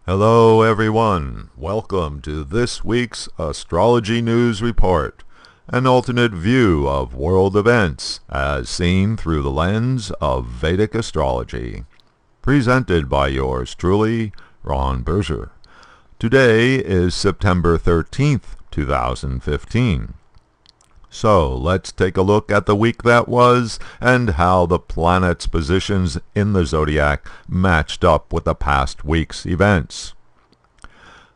Hello everyone, welcome to this week's Astrology News Report, an alternate view of world events as seen through the lens of Vedic Astrology. Presented by yours truly, Ron Berger. Today is September 13th, 2015. So let's take a look at the week that was and how the planets' positions in the zodiac matched up with the past week's events.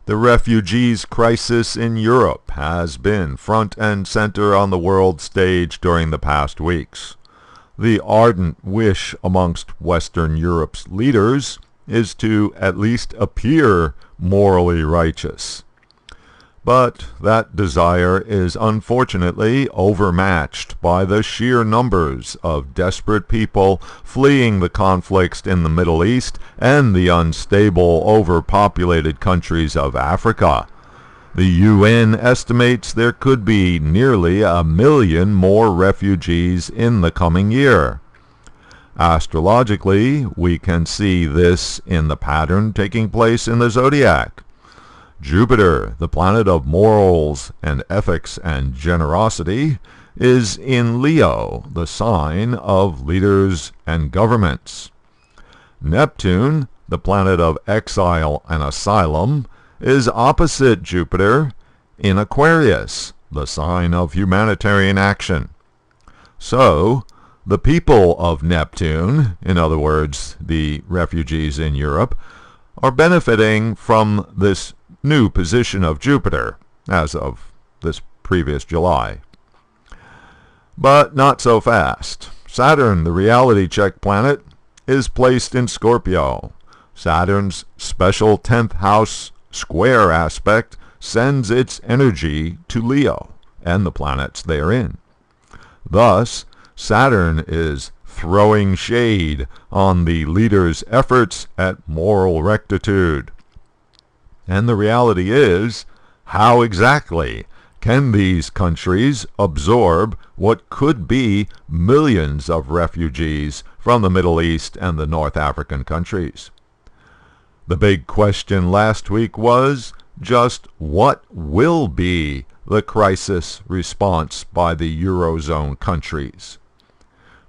The refugees crisis in Europe has been front and center on the world stage during the past weeks. The ardent wish amongst Western Europe's leaders is to at least appear morally righteous. But that desire is unfortunately overmatched by the sheer numbers of desperate people fleeing the conflicts in the Middle East and the unstable, overpopulated countries of Africa. The UN estimates there could be nearly 1 million more refugees in the coming year. Astrologically, we can see this in the pattern taking place in the zodiac. Jupiter, the planet of morals and ethics and generosity, is in Leo, the sign of leaders and governments. Neptune, the planet of exile and asylum, is opposite Jupiter in Aquarius, the sign of humanitarian action. So, the people of Neptune, in other words, the refugees in Europe, are benefiting from this new position of Jupiter as of this previous July. But not so fast. Saturn, the reality check planet, is placed in Scorpio. Saturn's special 10th house square aspect sends its energy to Leo and the planets therein. Thus, Saturn is throwing shade on the leader's efforts at moral rectitude. And the reality is, how exactly can these countries absorb what could be millions of refugees from the Middle East and the North African countries? The big question last week was just what will be the crisis response by the Eurozone countries?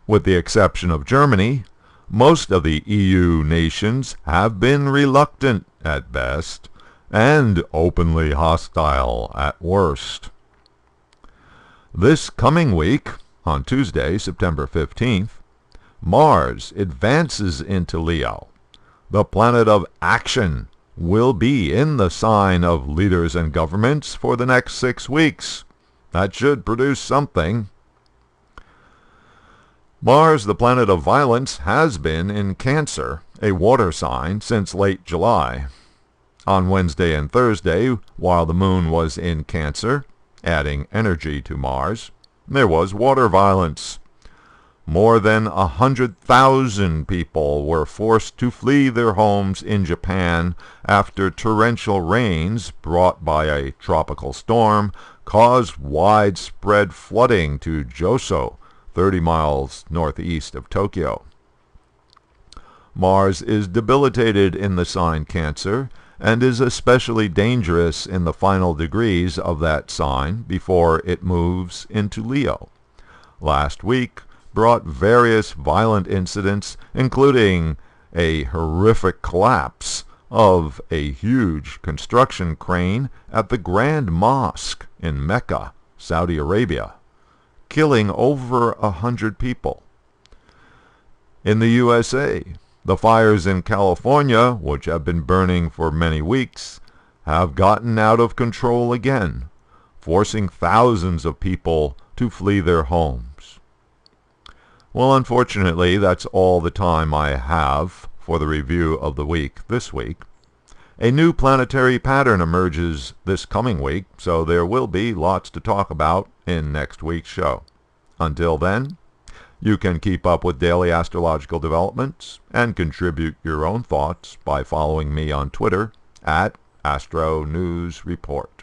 With the exception of Germany, most of the EU nations have been reluctant at best and openly hostile at worst. This coming week, on Tuesday, September 15th, Mars advances into Leo. The planet of action will be in the sign of leaders and governments for the next 6 weeks. That should produce something. Mars, the planet of violence, has been in Cancer, a water sign, since late July. On Wednesday and Thursday, while the moon was in Cancer, adding energy to Mars, there was water violence. More than 100,000 people were forced to flee their homes in Japan after torrential rains brought by a tropical storm caused widespread flooding to Joso, 30 miles northeast of Tokyo. Mars is debilitated in the sign Cancer, and is especially dangerous in the final degrees of that sign before it moves into Leo. Last week brought various violent incidents, including a horrific collapse of a huge construction crane at the Grand Mosque in Mecca, Saudi Arabia, killing over 100 people. In the USA, the fires in California, which have been burning for many weeks, have gotten out of control again, forcing thousands of people to flee their homes. Well, unfortunately, that's all the time I have for the review of the week this week. A new planetary pattern emerges this coming week, so there will be lots to talk about in next week's show. Until then, you can keep up with daily astrological developments and contribute your own thoughts by following me on Twitter at Astro News Report.